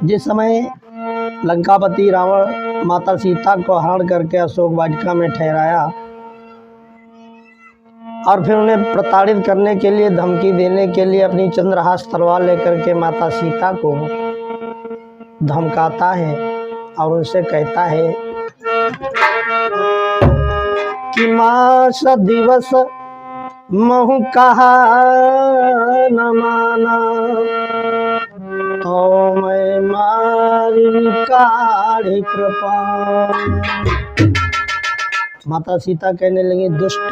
जिस समय लंकापति रावण माता सीता को हरण करके अशोक वाटिका में ठहराया और फिर उन्हें प्रताड़ित करने के लिए, धमकी देने के लिए अपनी चंद्रहास तलवार लेकर के माता सीता को धमकाता है और उनसे कहता है कि मास दिवस महु कहा न माना, तो मैं मारी काढ़ी कृपा। माता सीता कहने लगी, दुष्ट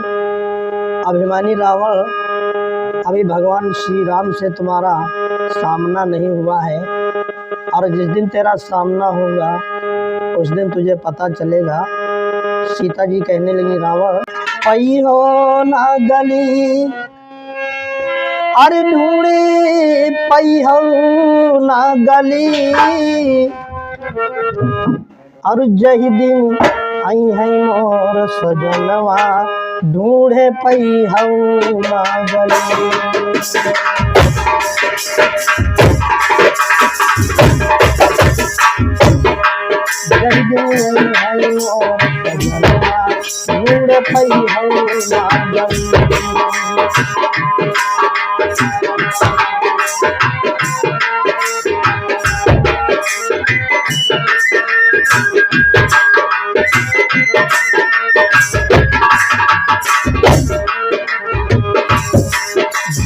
अभिमानी रावण, अभी भगवान श्री राम से तुम्हारा सामना नहीं हुआ है और जिस दिन तेरा सामना होगा उस दिन तुझे पता चलेगा। सीता जी कहने लगी, रावण पई हो ना गली, अरे ढूंढे पई हो ना गली, और जही दिन आई है मोर सजनवा, ढूंढे पई हो ना गली। जही दिन आई है मोर सजनवा, ढूंढे पई हो ना गली।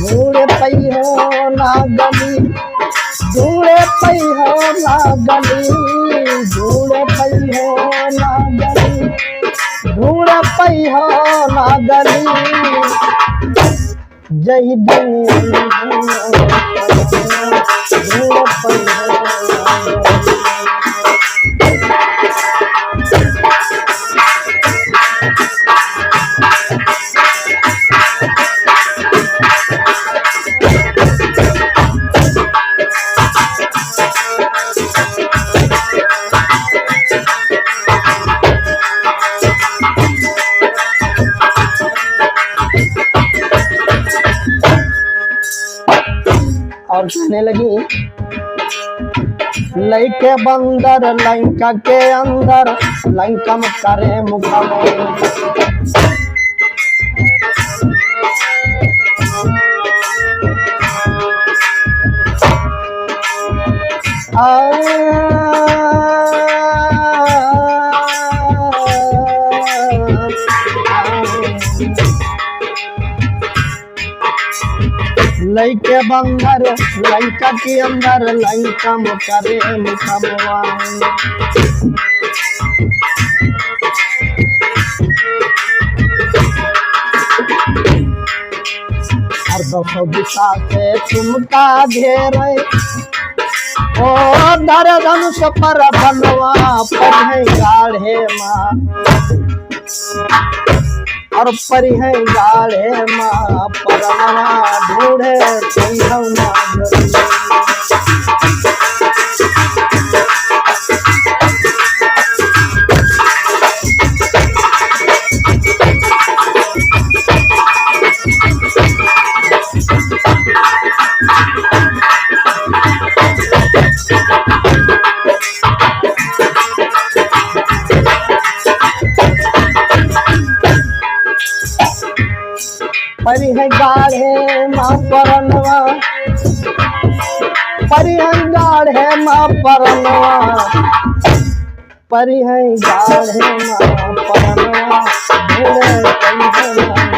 ढूंढे पई हो ना गली, ढूंढे पई हो ना गली, ढूंढे पई हो ना गली, ढूंढे पई हो ना गली, जही दिन ढूंढे पई हो ना गली। और कहने लगी, लइके बंदर लंका के अंदर, लंकम करे मुखम। लइके बंदर लंका के अंदर, लंकम करे मुखमवा। और 200 दिशा से तुमका घेरे, ओ धर धनुष पर बनवा, पर है गाढ़े माँ, और पर है गाढ़े माँ, परनवा ढूंढे कोई हम ना गली। परी है गाढ़े माँ परनवा, परी है गाढ़े माँ परनवा, परी है गाढ़े माँ परनवा, ढूंढे कोई हम ना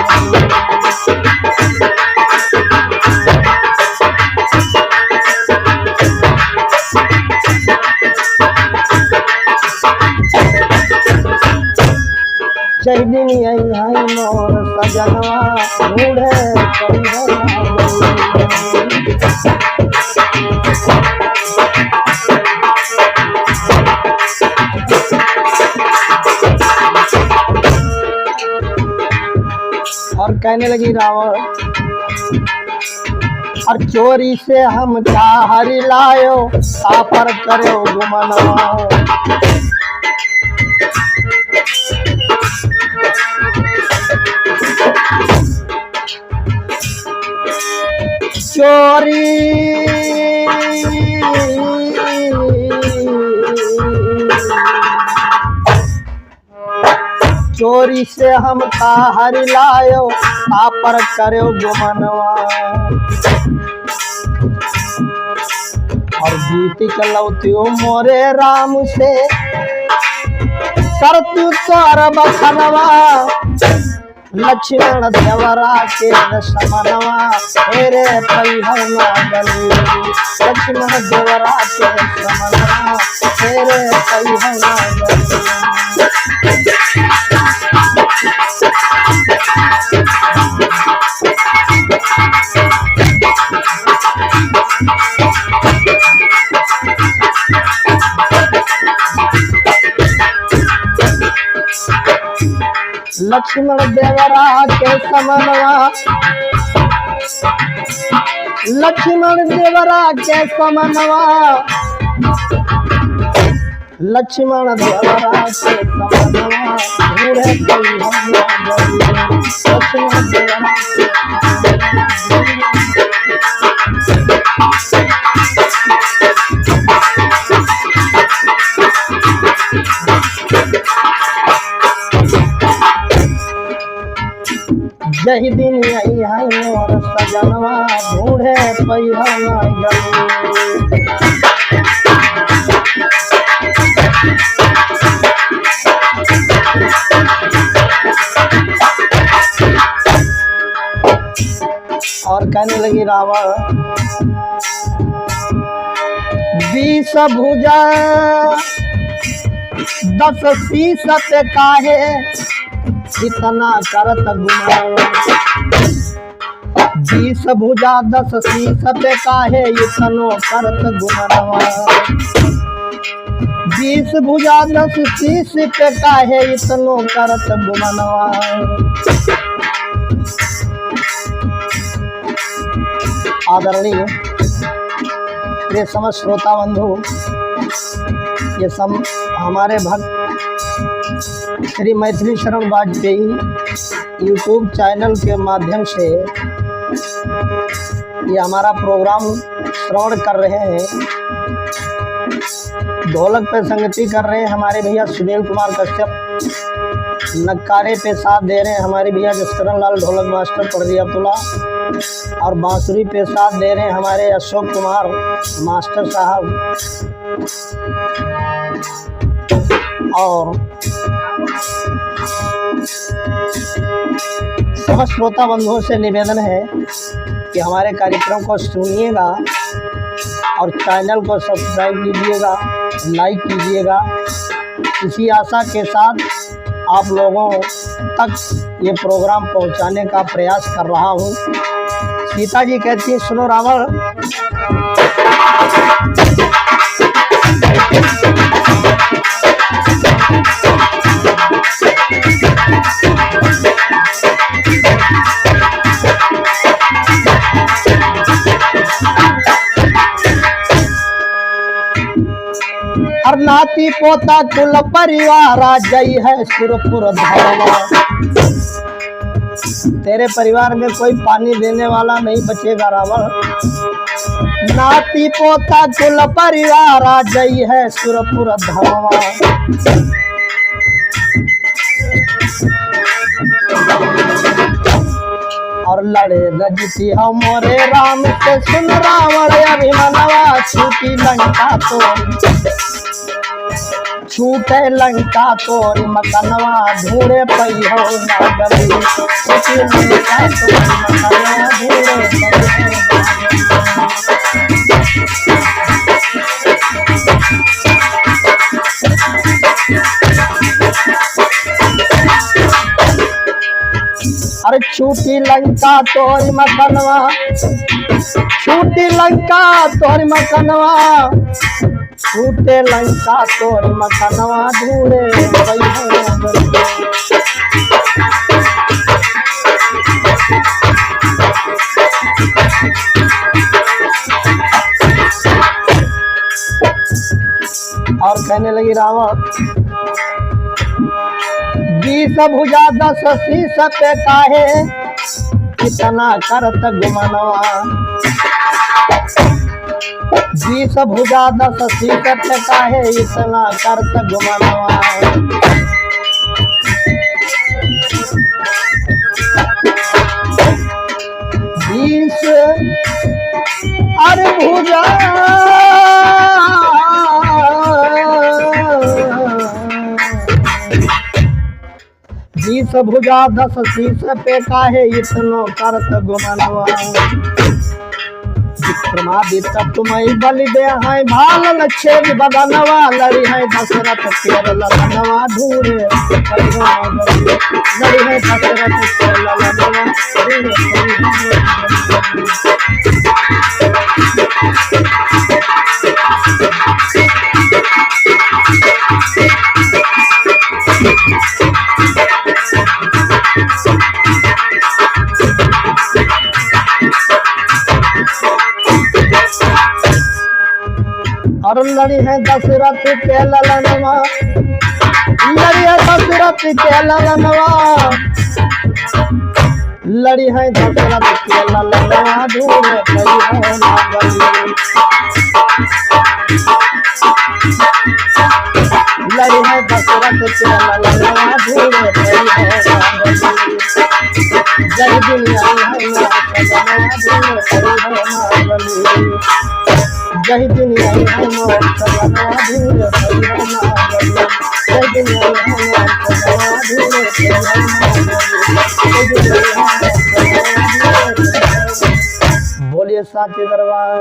जय दिन आई है मोर सजनवा, ढूंढे कोई हम ना गली। और कहने लगी रावण, और चोरी से हम क्या हरि लायो, सापर करो गुमनवा। चोरी चोरी से हम हरि लायो पर करो गुमनवा। और बीती कलौतियो मोरे राम से करतु तोर बखनवा। लक्ष्मण देवरा के समनवा तेरे पैहना गली। लक्ष्मण देवरा के समनवा तेरे पैहना गली। लक्ष्मण देवरा के समनवा। लक्ष्मण देवरा के समनवा। लक्ष्मण देवरा के समनवा तेरे पैहना गली। लक्ष्मण देवरा जही दिन आई है मोर सजनवा ढूंढे पैहना गली। और कहने लगी रावण 20 भुजा 10 शीश पे काहे इतना करत गुमान। 20 भुजा 10 शीश पे काहे इतनो करत गुमानवा। 20 भुजा 10 शीश पे काहे इतनो करत गुमानवा। आदरणीय प्रिय समस्त श्रोता बंधु, ये सब हमारे भक्त श्री मैथिली शरण वाजपेयी यूट्यूब चैनल के माध्यम से ये हमारा प्रोग्राम श्रवण कर रहे हैं। ढोलक पे संगति कर रहे हैं हमारे भैया सुनील कुमार कश्यप। नक्कारे पे साथ दे रहे हैं हमारे भैया जसकरण लाल ढोलक मास्टर परदी अब्दुल्ला। और बांसुरी पे साथ दे रहे हैं हमारे अशोक कुमार मास्टर साहब। और समस्त श्रोता बंधुओं से निवेदन है कि हमारे कार्यक्रम को सुनिएगा और चैनल को सब्सक्राइब कीजिएगा, लाइक कीजिएगा। इसी आशा के साथ आप लोगों तक ये प्रोग्राम पहुंचाने का प्रयास कर रहा हूं। सीता जी कहती है सुनो रावण। और नाती पोता कुल परिवार जई है सुरपुर धावा। तेरे परिवार में कोई पानी देने वाला नहीं बचेगा रावण। नाती पोता कुल परिवार जई है सुरपुर धावा। और लड़े रजती हमारे राम से सुन रावण अभिमनवा। छूटी लंका तो छूटे लंका तोरी मकनवा ढूंढे पैहना गली। छूटी लंका तोरी मकनवा ढूंढे अरे छूटी लंका तोरी मकनवा। छूटी लंका तोरी मकनवा। छूटे लंका तोरी मकनवा ढूंढे पैहना गली। और कहने लगी रावण 20 भुजा 10 शीश पे काहे इतना करत गुमानवा। 20 भुजा 10 शीश पे काहे इतना करत गुमानवा। अरे भुजा बीस भुजा 10 शीस पे काहे इतनो करत गुमनवा विक्रमादित्य तुम्हें बलि दे है भाल छेद बदनवा लड़ी है दशरथ केर ललनवा ढूंढे लड़ी है दशरथ केर ललनवा और लड़ी है दशरथ के ललनवा लड़ी है दशरथ के ललनवा लड़ी है दशरथ के ललनवा ढूंढ लड़ी है दशरथ के ललनवा ढूंढ जय दुनिया जय दुनिया बोलिए साचे दरबार।